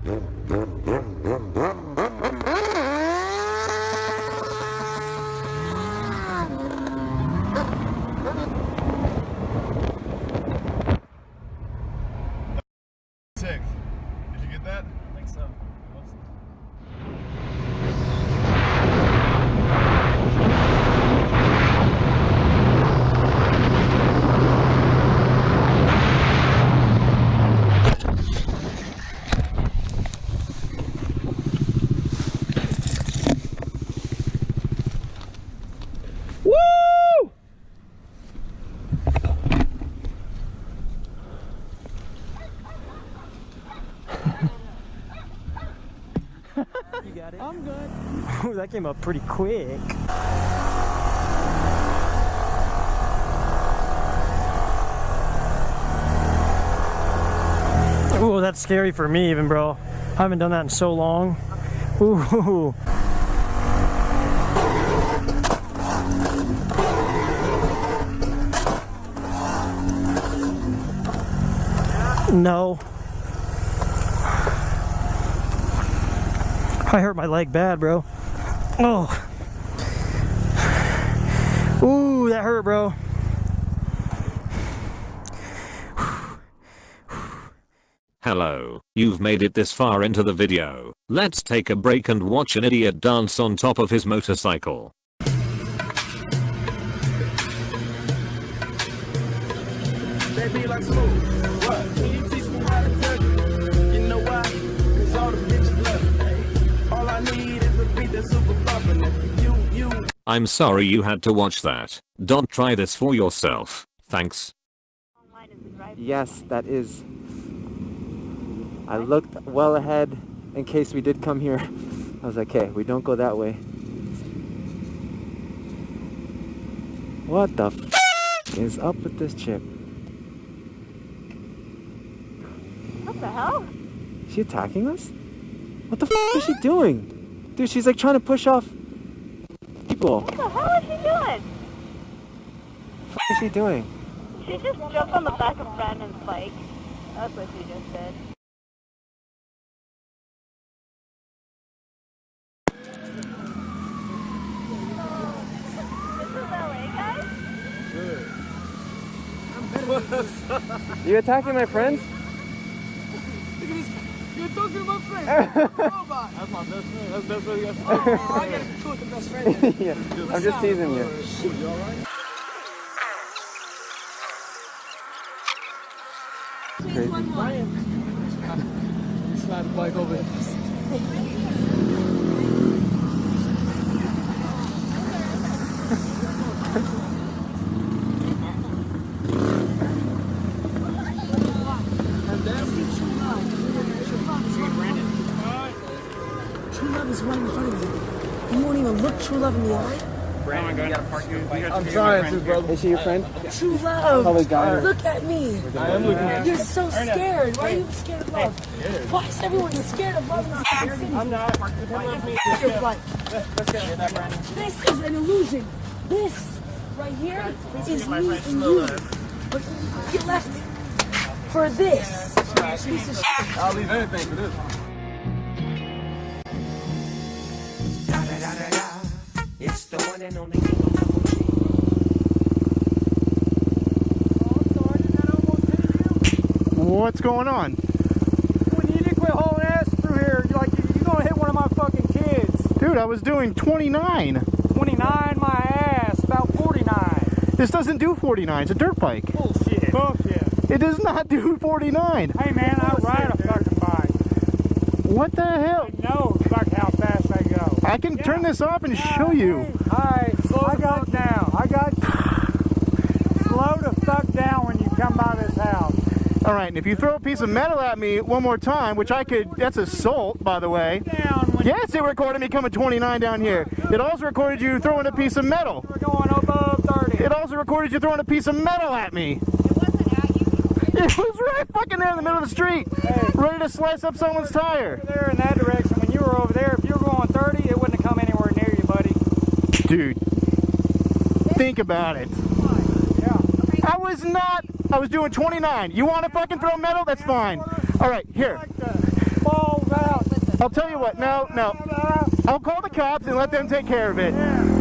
Sick. Did you get that? I think so. Woo! You got it? I'm good. Ooh, that came up pretty quick. Ooh, that's scary for me even, bro. I haven't done that in so long. Ooh. No. I hurt my leg bad, bro. Oh. Ooh, that hurt, bro. Hello, you've made it this far into the video. Let's take a break and watch an idiot dance on top of his motorcycle. Baby, like smooth. What? Can you teach me how to touch it? You know why? Cause all the bitches love me. All I need is a beat that's super bumpin'. You. I'm sorry you had to watch that. Don't try this for yourself. Thanks. Yes, that is. I looked well ahead in case we did come here. I was like, okay, we don't go that way. What the f is up with this chick? What the hell? Is she attacking us? What the f is she doing? Dude, she's like trying to push off people. What the hell is she doing? What is she doing? She just jumped on the back of Brandon's bike. That's what she just did. You attacking my friends? Look at this. You're talking to my friend. Robot. That's my best friend. That's the best friend you got. Oh, I gotta be cool with the best friend then. Yeah, I'm just teasing you. You alright? Crazy. Slide the bike over here. True love is right in front of you. You won't even look true love in the eye. Brandon, you gotta park your bike. I'm trying to, brother. Is she your friend? True love. Probably got her. Look at me. I am looking at you. You're so scared. Why are you scared of love? Why is everyone scared of love? I'm not. Your bike. Let's get that, Brandon. This is an illusion. This right here is me and you. But you left for this. Piece of shit. I'll leave anything for this. It's the one and only What's going on? When you need to quit hauling ass through here, you're gonna hit one of my fucking kids. Dude, I was doing 29. 29 my ass, about 49. This doesn't do 49. It's a dirt bike. Bullshit. Bullshit. It does not do 49. Hey man, I ride a fucking bike. What the hell? I know fuck how fast I go. I can turn this off and show you. Alright, slow the fuck down. Slow the fuck down when you come by this house. All right, and if you throw a piece of metal at me one more time, which I could, that's assault, by the way. Yes, it recorded me coming 29 down here. It also recorded you throwing a piece of metal. We're going above 30. It also recorded you throwing a piece of metal at me. It wasn't at you. It was right fucking there in the middle of the street, ready to slice up someone's tire. There in that direction. When you were over there, if you were going 30, it wouldn't have come anywhere near you, buddy. Dude, think about it. Yeah. I was not, I was doing 29. You want to fucking throw metal? That's fine. All right, here. balls out. I'll tell you what, no. I'll call the cops and let them take care of it. Yeah.